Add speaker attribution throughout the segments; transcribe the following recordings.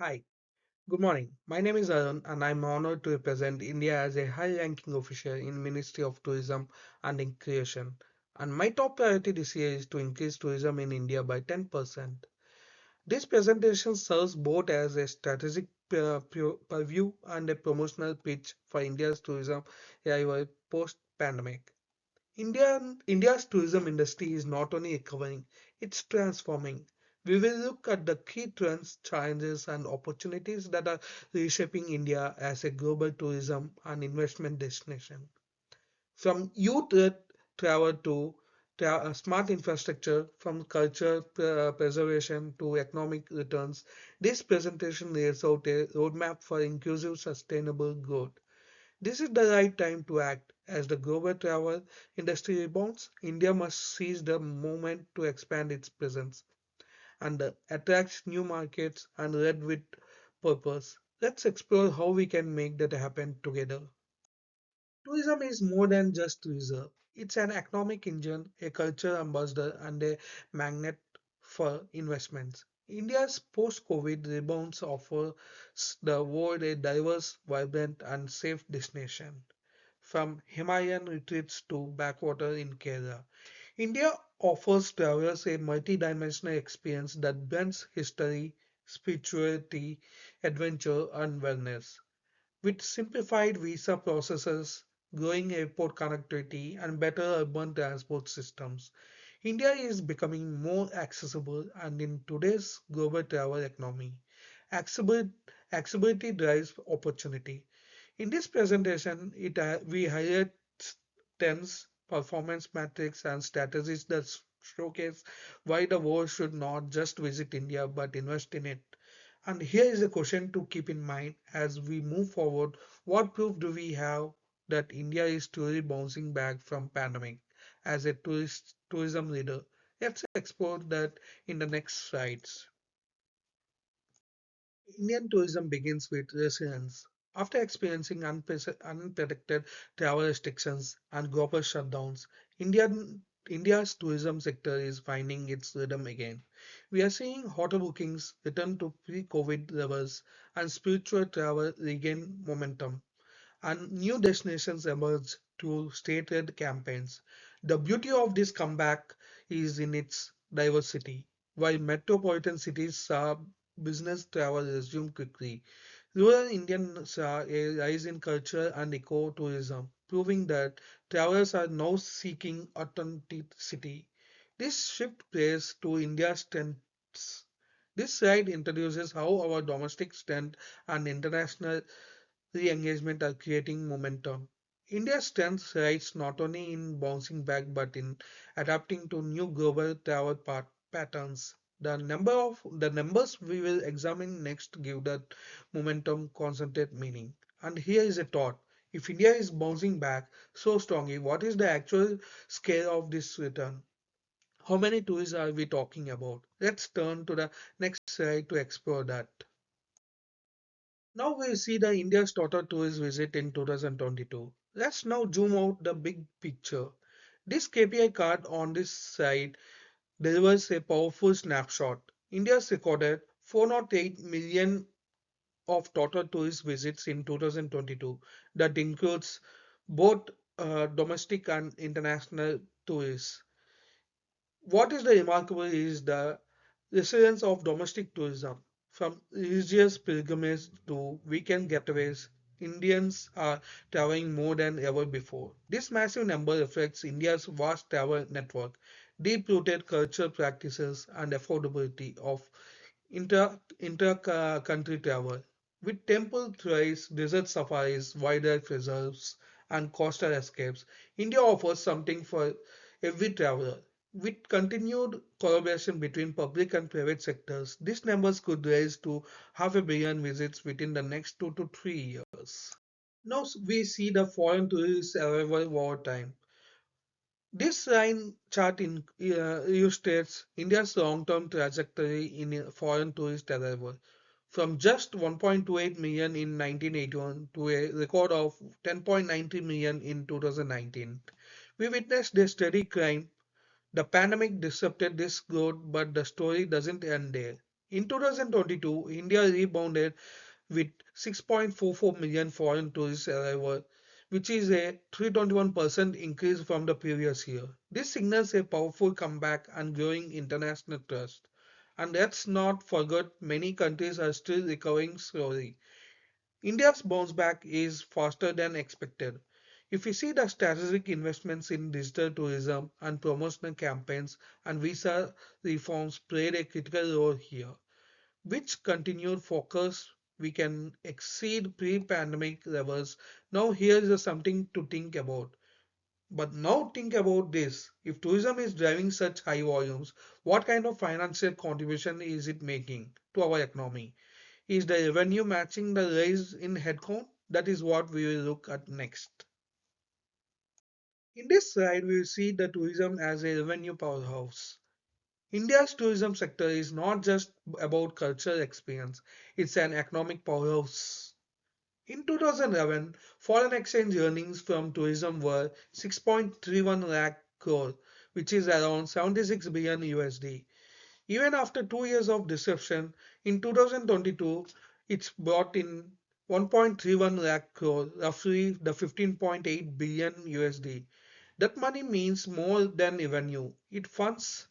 Speaker 1: Hi, good morning. My name is Arun and I'm honored to represent India as a high-ranking official in Ministry of Tourism and Inclusion. And my top priority this year is to increase tourism in India by 10%. This presentation serves both as a strategic purview and a promotional pitch for India's tourism revival post-pandemic. India's tourism industry is not only recovering, it's transforming. We will look at the key trends, challenges, and opportunities that are reshaping India as a global tourism and investment destination. From youth travel to smart infrastructure, from culture preservation to economic returns, this presentation lays out a roadmap for inclusive, sustainable growth. This is the right time to act. As the global travel industry rebounds, India must seize the moment to expand its presence and attract new markets and lead with purpose. Let's explore how we can make that happen together. Tourism is more than just tourism. It's an economic engine, a cultural ambassador, and a magnet for investments. India's post-COVID rebounds offers the world a diverse, vibrant, and safe destination. From Himalayan retreats to backwater in Kerala, India offers travelers a multi-dimensional experience that blends history, spirituality, adventure, and wellness. With simplified visa processes, growing airport connectivity, and better urban transport systems, India is becoming more accessible and in today's global travel economy, accessibility, accessibility drives opportunity. In this presentation, we highlight trends, performance metrics, and strategies that showcase why the world should not just visit India but invest in it. And here is a question to keep in mind as we move forward. What proof do we have that India is truly bouncing back from pandemic as a tourism leader? Let's explore that in the next slides. Indian tourism begins with resilience. After experiencing unpredicted travel restrictions and global shutdowns, India's tourism sector is finding its rhythm again. We are seeing hotel bookings return to pre-COVID levels and spiritual travel regain momentum and new destinations emerge through state-led campaigns. The beauty of this comeback is in its diversity. While metropolitan cities saw business travel resume quickly, rural Indians saw a rise in culture and ecotourism, proving that travelers are now seeking authenticity. This shift plays to India's strengths. This slide introduces how our domestic strength and international re-engagement are creating momentum. India's strength lies not only in bouncing back but in adapting to new global travel patterns. The numbers we will examine next give that momentum concentrate meaning. And here is a thought. If India is bouncing back so strongly, what is the actual scale of this return? How many tourists are we talking about? Let's turn to the next slide to explore that. Now we see the India's total tourist visit in 2022. Let's now zoom out the big picture. This KPI card on this slide delivers a powerful snapshot. India's recorded 408 million of total tourist visits in 2022. That includes both domestic and international tourists. What is the remarkable is the resilience of domestic tourism. From religious pilgrimages to weekend getaways, Indians are traveling more than ever before. This massive number reflects India's vast travel network, deep-rooted cultural practices, and affordability of inter-country travel. With temple tours, desert safaris, wildlife reserves, and coastal escapes, India offers something for every traveler. With continued collaboration between public and private sectors, these numbers could rise to half a billion visits within the next 2 to 3 years. Now we see the foreign tourist arrival over time. This line chart illustrates India's long-term trajectory in foreign tourist arrival, from just 1.28 million in 1981 to a record of 10.93 million in 2019. We witnessed a steady climb. The pandemic disrupted this growth, but the story doesn't end there. In 2022, India rebounded with 6.44 million foreign tourist arrivals, which is a 321% increase from the previous year. This signals a powerful comeback and growing international trust. And let's not forget many countries are still recovering slowly. India's bounce back is faster than expected. If we see the strategic investments in digital tourism and promotional campaigns and visa reforms played a critical role here, which continued focus we can exceed pre-pandemic levels. Now here is something to think about. But now think about this. If tourism is driving such high volumes, what kind of financial contribution is it making to our economy? Is the revenue matching the rise in headcount? That is what we will look at next. In this slide, we will see the tourism as a revenue powerhouse. India's tourism sector is not just about cultural experience, it's an economic powerhouse. In 2011, foreign exchange earnings from tourism were 6.31 lakh crore, which is around 76 billion USD. Even after 2 years of disruption, in 2022, it's brought in 1.31 lakh crore, roughly the 15.8 billion USD. That money means more than revenue. It funds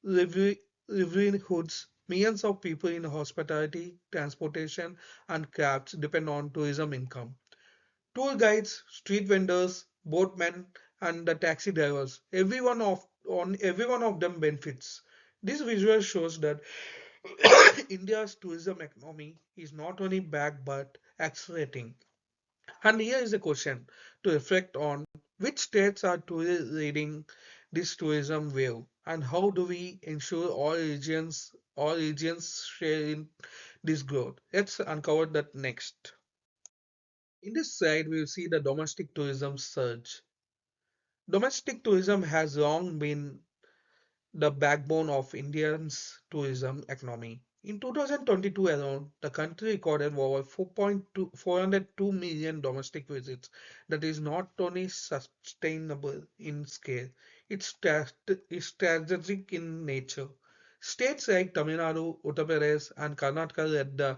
Speaker 1: livelihoods. Millions of people in hospitality, transportation, and crafts depend on tourism income. Tour guides, street vendors, boatmen, and the taxi drivers, every one of them benefits. This visual shows that India's tourism economy is not only back but accelerating. And here is a question to reflect on: which states are truly leading this tourism wave, and how do we ensure all regions share in this growth? Let's uncover that next. In this slide, we will see the domestic tourism surge. Domestic tourism has long been the backbone of India's tourism economy. In 2022 alone, the country recorded over 402 million domestic visits. That is not only sustainable in scale, it's strategic in nature. States like Tamil Nadu, Uttar Pradesh, and Karnataka led the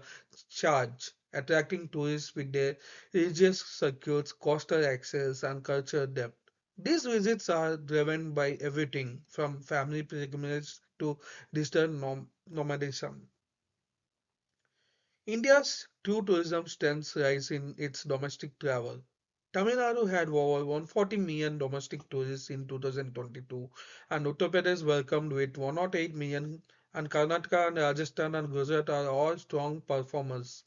Speaker 1: charge, attracting tourists with their religious circuits, coastal access, and cultural depth. These visits are driven by everything from family pilgrimage to digital nomadism. India's true tourism strengths rise in its domestic travel. Tamil Nadu had over 140 million domestic tourists in 2022, and Uttar Pradesh welcomed with 108 million, and Karnataka and Rajasthan and Gujarat are all strong performers.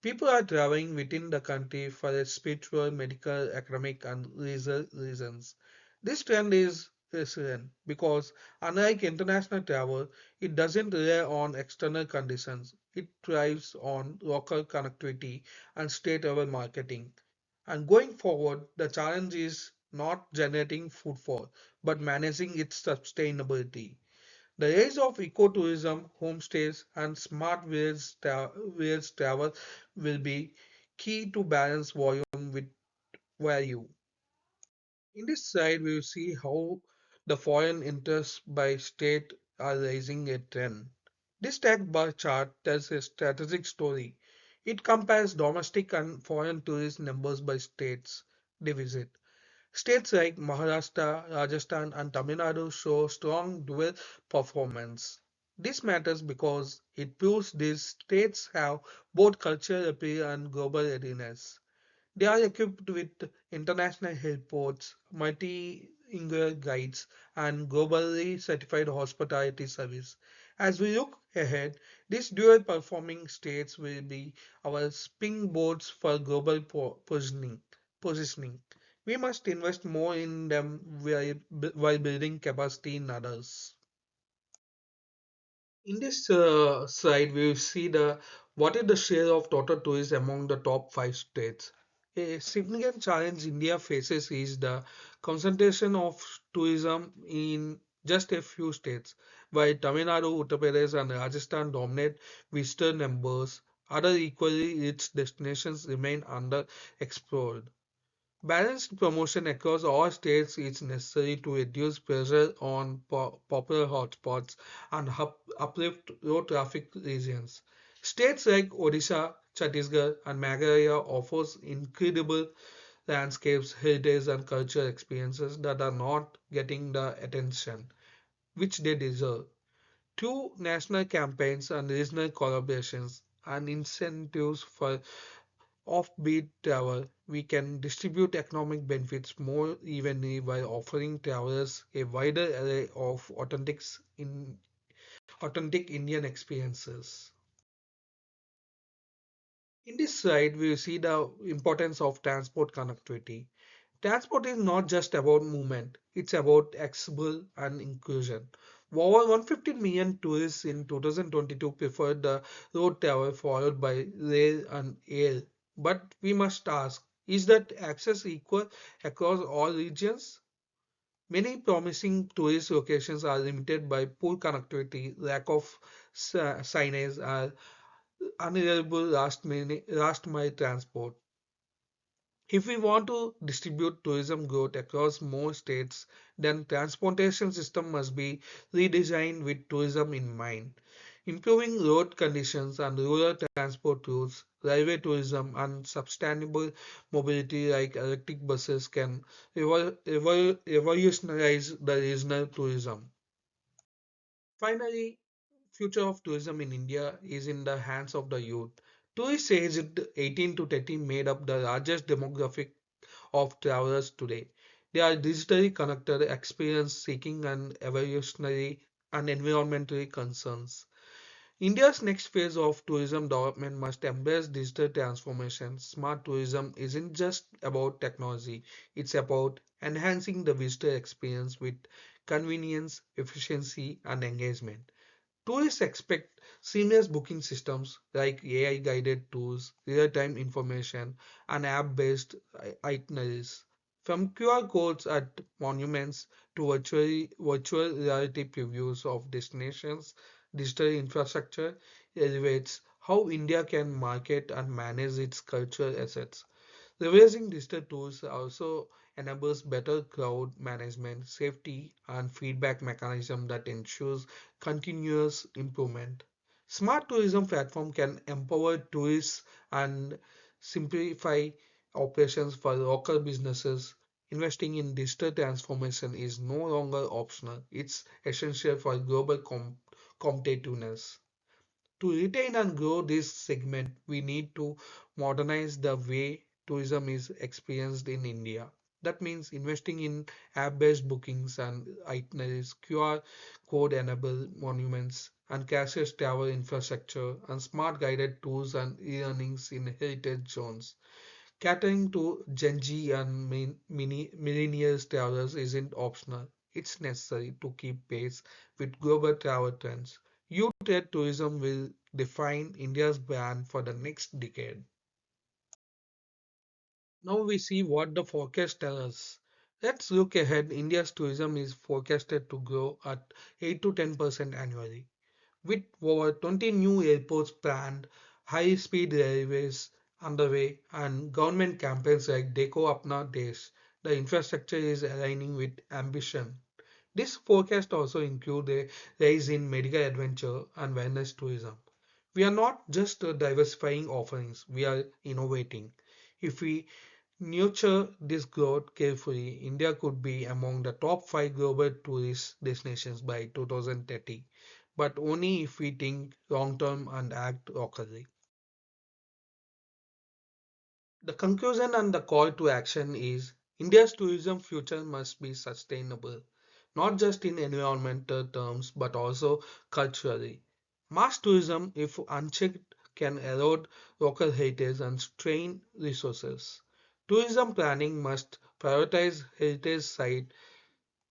Speaker 1: People are traveling within the country for a spiritual, medical, academic, and leisure reasons. This trend is resilient because, unlike international travel, it doesn't rely on external conditions. It thrives on local connectivity and state-level marketing. And going forward, the challenge is not generating footfall, but managing its sustainability. The rise of ecotourism, homestays, and smart village travel will be key to balance volume with value. In this slide, we will see how the foreign interests by state are raising a trend. This tag bar chart tells a strategic story. It compares domestic and foreign tourist numbers by states they visit. States like Maharashtra, Rajasthan, and Tamil Nadu show strong dual performance. This matters because it proves these states have both cultural appeal and global readiness. They are equipped with international airports, multilingual guides, and globally certified hospitality service. As we look ahead, these dual performing states will be our springboards for global positioning. We must invest more in them while building capacity in others. In this slide, we will see the what is the share of total tourists among the top five states. A significant challenge India faces is the concentration of tourism in just a few states. While Tamil Nadu, Uttar Pradesh, and Rajasthan dominate visitor numbers, other equally rich destinations remain underexplored. Balanced promotion across all states is necessary to reduce pressure on popular hotspots and uplift low traffic regions. States like Odisha, Chhattisgarh, and Meghalaya offers incredible landscapes, heritage, and cultural experiences that are not getting the attention which they deserve. Through national campaigns and regional collaborations and incentives for offbeat travel, we can distribute economic benefits more evenly while offering travelers a wider array of authentic Indian experiences. In this slide, we see the importance of transport connectivity. Transport is not just about movement, it's about accessible and inclusion. Over 150 million tourists in 2022 preferred the road travel followed by rail and air. But we must ask, is that access equal across all regions? Many promising tourist locations are limited by poor connectivity, lack of signage, or unreliable last mile transport. If we want to distribute tourism growth across more states, then transportation system must be redesigned with tourism in mind. Improving road conditions and rural transport routes, railway tourism and sustainable mobility like electric buses can revolutionize the regional tourism. Finally, future of tourism in India is in the hands of the youth. Tourists aged 18 to 30 made up the largest demographic of travelers today. They are digitally connected, experience seeking, and evolutionary and environmentally concerns. India's next phase of tourism development must embrace digital transformation. Smart tourism isn't just about technology, it's about enhancing the visitor experience with convenience, efficiency, and engagement. Tourists expect seamless booking systems like AI guided tours, real time information, and app based itineraries. From QR codes at monuments to virtual reality previews of destinations, digital infrastructure elevates how India can market and manage its cultural assets. Leveraging digital tools also enables better crowd management, safety, and feedback mechanism that ensures continuous improvement. Smart tourism platform can empower tourists and simplify operations for local businesses. Investing in digital transformation is no longer optional. It's essential for global competitiveness. To retain and grow this segment, we need to modernize the way tourism is experienced in India. That means investing in app-based bookings and itineraries, QR code-enabled monuments, and cashless travel infrastructure, and smart guided tours and e-learnings in heritage zones. Catering to Gen Z and millennials travelers isn't optional. It's necessary to keep pace with global travel trends. Youth-led tourism will define India's brand for the next decade. Now we see what the forecast tells us. Let's look ahead. India's tourism is forecasted to grow at 8 to 10% annually. With over 20 new airports planned, high-speed railways underway, and government campaigns like Dekho Apna Desh, the infrastructure is aligning with ambition. This forecast also includes a rise in medical adventure and wellness tourism. We are not just diversifying offerings, we are innovating. If we nurture this growth carefully, India could be among the top 5 global tourist destinations by 2030, but only if we think long term and act locally. The conclusion and the call to action is India's tourism future must be sustainable, not just in environmental terms but also culturally. Mass tourism, if unchecked, can erode local heritage and strain resources. Tourism planning must prioritize heritage sites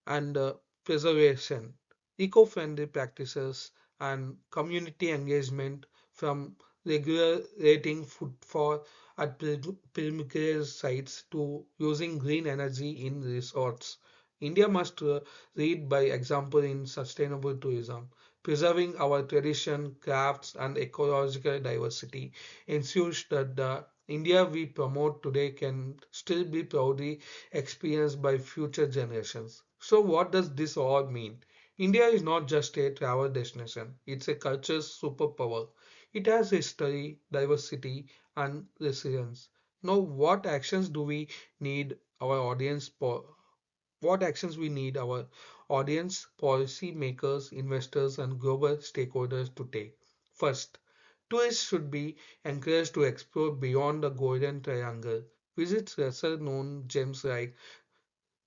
Speaker 1: and preservation, eco-friendly practices, and community engagement from regulating footfall at pilgrimage sites to using green energy in resorts. India must lead by example in sustainable tourism. Preserving our tradition, crafts, and ecological diversity ensures that the India we promote today can still be proudly experienced by future generations. So, what does this all mean? India is not just a travel destination, it's a cultural superpower. It has history, diversity, and resilience. Now, need our audience what actions we need our audience, policy makers, investors, and global stakeholders to take. First, tourists should be encouraged to explore beyond the Golden Triangle. Visit lesser known gems like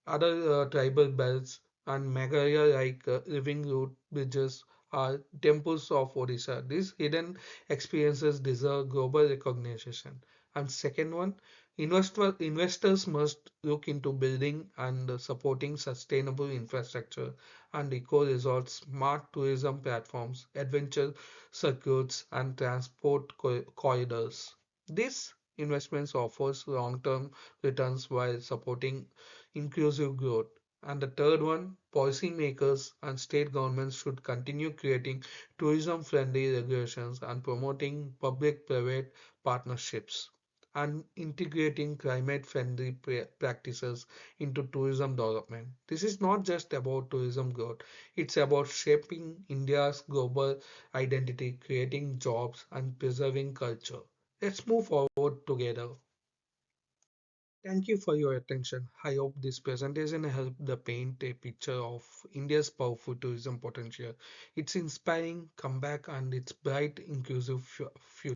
Speaker 1: other tribal belts and Meghalaya like living root bridges are temples of Odisha. These hidden experiences deserve global recognition. And second one, investors must look into building and supporting sustainable infrastructure and eco resorts, smart tourism platforms, adventure circuits, and transport corridors. These investments offers long-term returns while supporting inclusive growth. And the third one, policymakers and state governments should continue creating tourism friendly regulations and promoting public private partnerships and integrating climate friendly practices into tourism development. This is not just about tourism growth, it's about shaping India's global identity, creating jobs, and preserving culture. Let's move forward together. Thank you for your attention. I hope this presentation helped to paint a picture of India's powerful tourism potential, its inspiring comeback, and its bright, inclusive future.